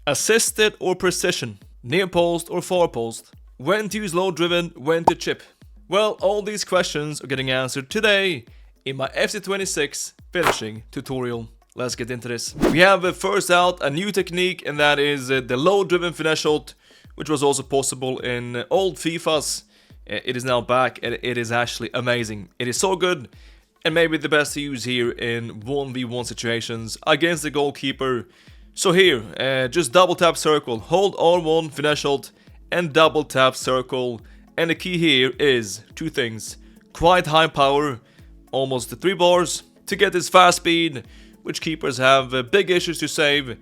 Assisted or precision, near post or far post, when to use low driven, when to chip. Well, all these questions are getting answered today in my FC26 finishing tutorial. Let's get into this. We have first out a new technique, and that is the low driven finesse shot, which was also possible in old FIFAs. It is now back, and it is actually amazing. It is so good, and maybe the best to use here in 1v1 situations against the goalkeeper. So here, just double tap circle, hold R1 finesse shot, and double tap circle. And the key here is two things: quite high power, almost 3 bars, to get this fast speed, which keepers have big issues to save,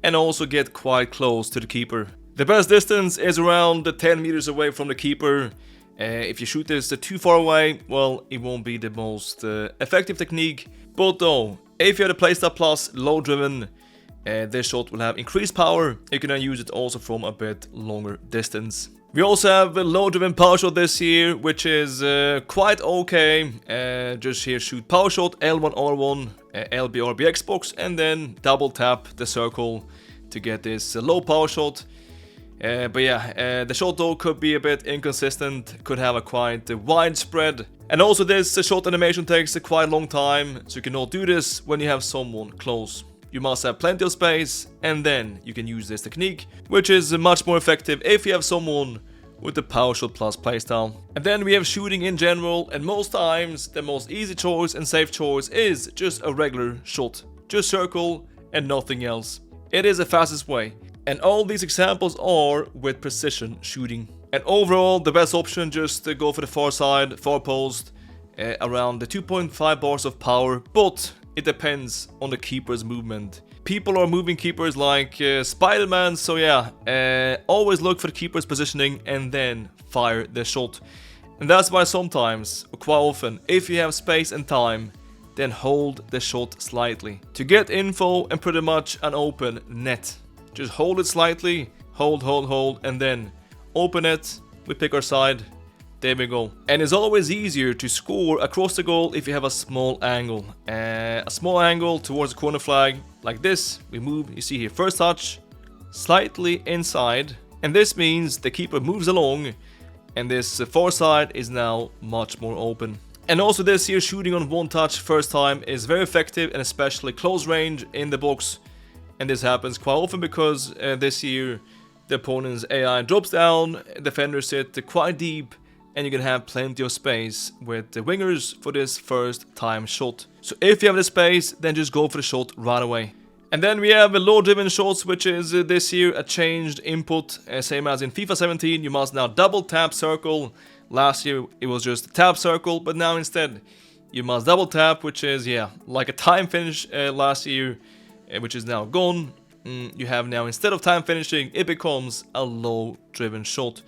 and also get quite close to the keeper. The best distance is around 10 meters away from the keeper. If you shoot this too far away, well, it won't be the most effective technique. But though, if you have the playstyle plus low driven, this shot will have increased power. You can then use it also from a bit longer distance. We also have a low driven power shot this year, which is quite okay. Just here shoot power shot, L1 R1, LB Xbox, and then double tap the circle to get this low power shot. But yeah, the shot though could be a bit inconsistent, could have a quite wide spread. And also this shot animation takes a quite long time, so you cannot do this when you have someone close. You must have plenty of space, and then you can use this technique, which is much more effective if you have someone with the power shot plus playstyle. And then we have shooting in general, and most times the most easy choice and safe choice is just a regular shot. Just circle and nothing else. It is the fastest way. And all these examples are with precision shooting. And overall, the best option, just to go for the far side, far post, around the 2.5 bars of power, but it depends on the keeper's movement. People are moving keepers like Spider-Man, so yeah, always look for the keeper's positioning and then fire the shot. And that's why sometimes, or quite often, if you have space and time, then hold the shot slightly to get info and pretty much an open net. Just hold it slightly, hold, and then open it. We pick our side. There we go. And it's always easier to score across the goal if you have a small angle. A small angle towards the corner flag, like this. We move, you see here, first touch, slightly inside. And this means the keeper moves along, and this far side is now much more open. And also this here shooting on one touch first time is very effective, and especially close range in the box. And this happens quite often because this year the opponent's AI drops down, defenders sit quite deep, and you can have plenty of space with the wingers for this first time shot. So if you have the space, then just go for the shot right away. And then we have low driven shots, which is this year a changed input, same as in FIFA 17. You must now double tap circle. Last year it was just tap circle, but now instead you must double tap, which is, yeah, like a time finish last year, which is now gone. You have now, instead of time finishing, it becomes a low driven shot.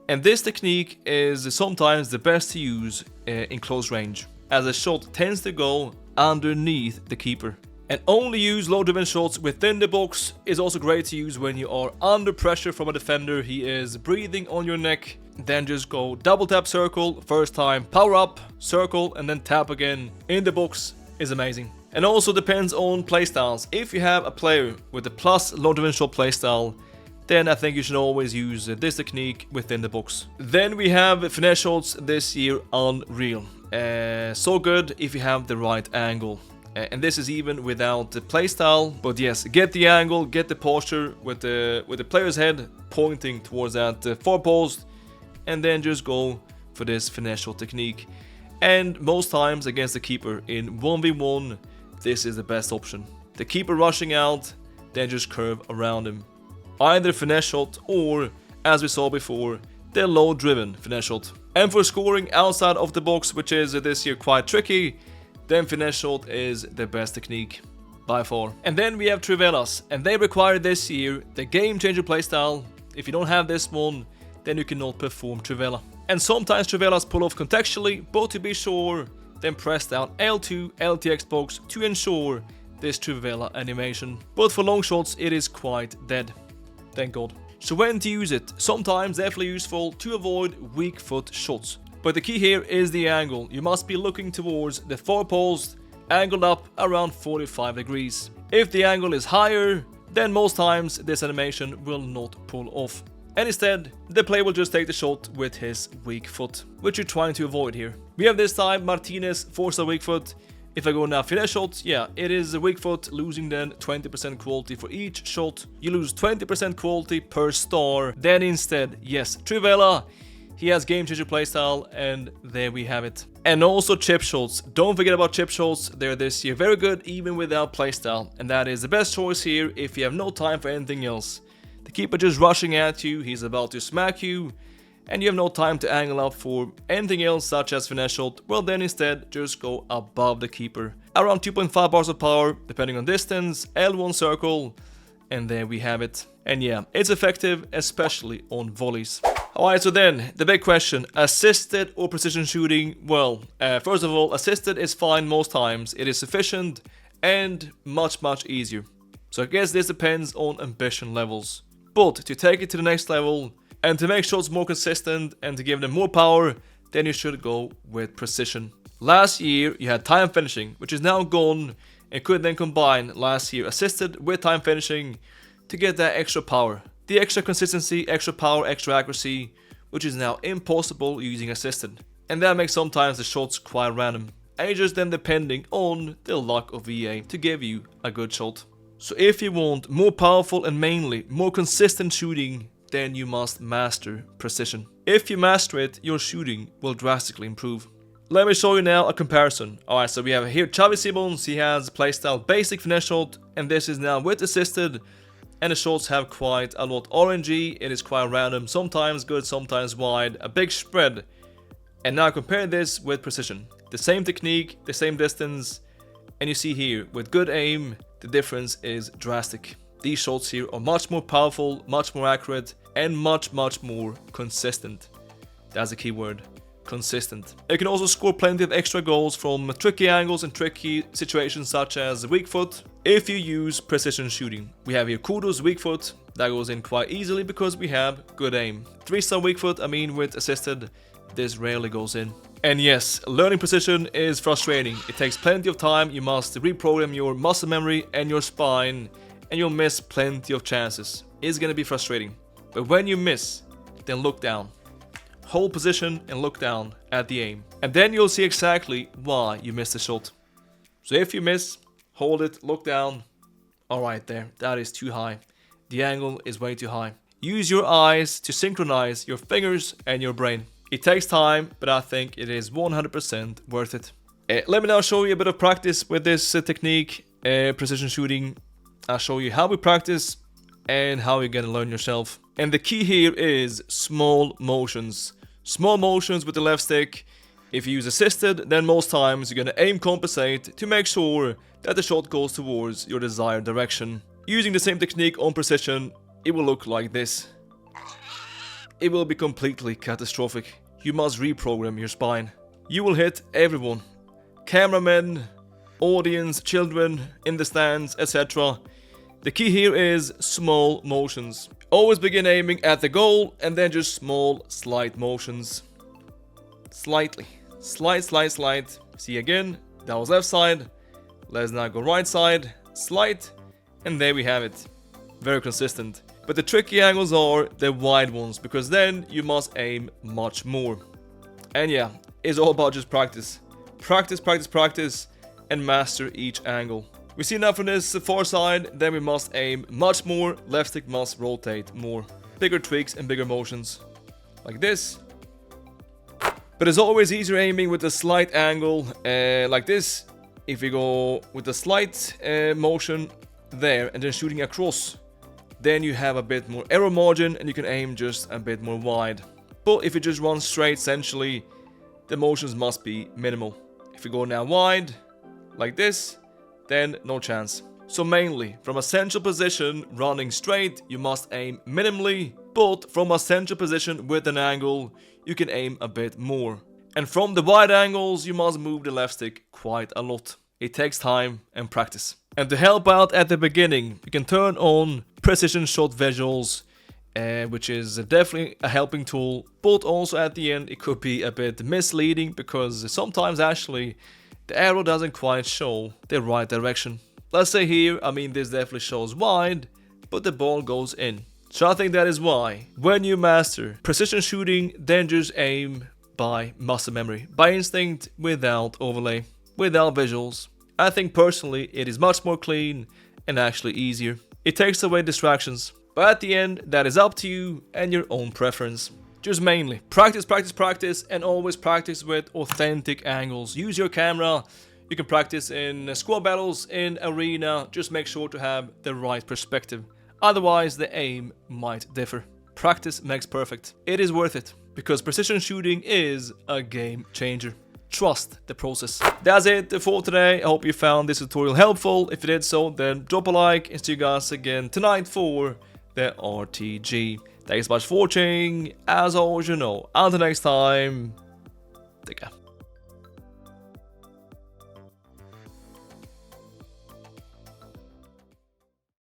And this technique is sometimes the best to use in close range, as the shot tends to go underneath the keeper. And only use low driven shots within the box is also great to use when you are under pressure from a defender. He is breathing on your neck. Then just go double tap circle, first time, power up, circle, and then tap again in the box is amazing. And also depends on playstyles. If you have a player with a plus low driven shot playstyle, then I think you should always use this technique within the box. Then we have finesse shots this year, unreal. So good if you have the right angle. And this is even without the playstyle. But yes, get the angle, get the posture with the player's head pointing towards that far post, and then just go for this finesse shot technique. And most times against the keeper in 1v1, this is the best option. The keeper rushing out, then just curve around him. Either finesse shot or, as we saw before, the low driven finesse shot. And for scoring outside of the box, which is this year quite tricky, then finesse shot is the best technique by far. And then we have Trivelas, and they require this year the game changer playstyle. If you don't have this one, then you cannot perform Trivela. And sometimes Trivelas pull off contextually, but to be sure, then press down L2, LT Xbox to ensure this Trivela animation. But for long shots, it is quite dead. Thank God. So when to use it? Sometimes definitely useful to avoid weak foot shots. But the key here is the angle. You must be looking towards the far post, angled up around 45 degrees. If the angle is higher, then most times this animation will not pull off. And instead, the player will just take the shot with his weak foot, which you're trying to avoid here. We have this time Martinez Forza weak foot. If I go now Finesse Shot, yeah, it is a weak foot, losing then 20% quality for each shot. You lose 20% quality per star. Then instead, yes, Trivela, he has game changer playstyle, and there we have it. And also chip shots. Don't forget about chip shots, they're this year very good even without playstyle. And that is the best choice here if you have no time for anything else. The keeper just rushing at you, he's about to smack you, and you have no time to angle up for anything else such as Finesse Shot, well then instead just go above the keeper. Around 2.5 bars of power, depending on distance, L1 circle, and there we have it. And yeah, it's effective, especially on volleys. Alright, so then, the big question, assisted or precision shooting? Well, first of all, assisted is fine most times, it is sufficient and much easier. So I guess this depends on ambition levels. But to take it to the next level, and to make shots more consistent and to give them more power, then you should go with precision. Last year you had time finishing, which is now gone, and could then combine last year assisted with time finishing to get that extra power. The extra consistency, extra power, extra accuracy, which is now impossible using assisted. And that makes sometimes the shots quite random, and you're just then depending on the luck of VA to give you a good shot. So if you want more powerful and mainly more consistent shooting, then you must master precision. If you master it, your shooting will drastically improve. Let me show you now a comparison. Alright, so we have here Xavi Simons, he has playstyle basic Finesse Shot, and this is now with assisted, and the shots have quite a lot RNG, it is quite random, sometimes good, sometimes wide, a big spread. And now compare this with precision. The same technique, the same distance, and you see here, with good aim, the difference is drastic. These shots here are much more powerful, much more accurate, and much more consistent. That's a key word, consistent. You can also score plenty of extra goals from tricky angles and tricky situations such as weak foot if you use precision shooting. We have here Kudo's weak foot, that goes in quite easily because we have good aim. 3-star weak foot, I mean with assisted, this rarely goes in. And yes, learning precision is frustrating. It takes plenty of time, you must reprogram your muscle memory and your spine, and you'll miss plenty of chances. It's gonna be frustrating. But when you miss, then look down. Hold position and look down at the aim. And then you'll see exactly why you missed the shot. So if you miss, hold it, look down. Alright there, that is too high. The angle is way too high. Use your eyes to synchronize your fingers and your brain. It takes time, but I think it is 100% worth it. Let me now show you a bit of practice with this technique, precision shooting. I'll show you how we practice and how you're gonna learn yourself. And the key here is small motions. Small motions with the left stick. If you use assisted, then most times you're gonna aim compensate to make sure that the shot goes towards your desired direction. Using the same technique on precision, it will look like this. It will be completely catastrophic. You must reprogram your spine. You will hit everyone. Cameramen, audience, children, in the stands, etc. The key here is small motions. Always begin aiming at the goal and then just small, slight motions. Slightly. Slide. See again, that was left side. Let's now go right side, slight, and there we have it. Very consistent. But the tricky angles are the wide ones, because then you must aim much more. And yeah, it's all about just practice. Practice, and master each angle. We see now from this far side, then we must aim much more, left stick must rotate more. Bigger tweaks and bigger motions. Like this. But it's always easier aiming with a slight angle, like this. If we go with a slight motion there, and then shooting across, then you have a bit more error margin and you can aim just a bit more wide. But if you just run straight, essentially, the motions must be minimal. If you go now wide, like this, then no chance. So mainly, from a central position, running straight, you must aim minimally, but from a central position with an angle, you can aim a bit more. And from the wide angles, you must move the left stick quite a lot. It takes time and practice. And to help out at the beginning, you can turn on precision shot visuals, which is definitely a helping tool, but also at the end it could be a bit misleading because sometimes actually the arrow doesn't quite show the right direction. Let's say here, I mean this definitely shows wide, but the ball goes in. So I think that is why, when you master precision shooting, then just aim by muscle memory, by instinct, without overlay, without visuals. I think personally it is much more clean and actually easier. It takes away distractions, but at the end that is up to you and your own preference. Just mainly practice, practice, practice, and always practice with authentic angles. Use your camera. You can practice in squad battles, in arena. Just make sure to have the right perspective. Otherwise the aim might differ. Practice makes perfect. It is worth it, because precision shooting is a game changer. Trust the process. That's it for today. I hope you found this tutorial helpful. If you did so, then drop a like, and see you guys again tonight for the RTG. Thanks so much for watching. As always, until next time, take care.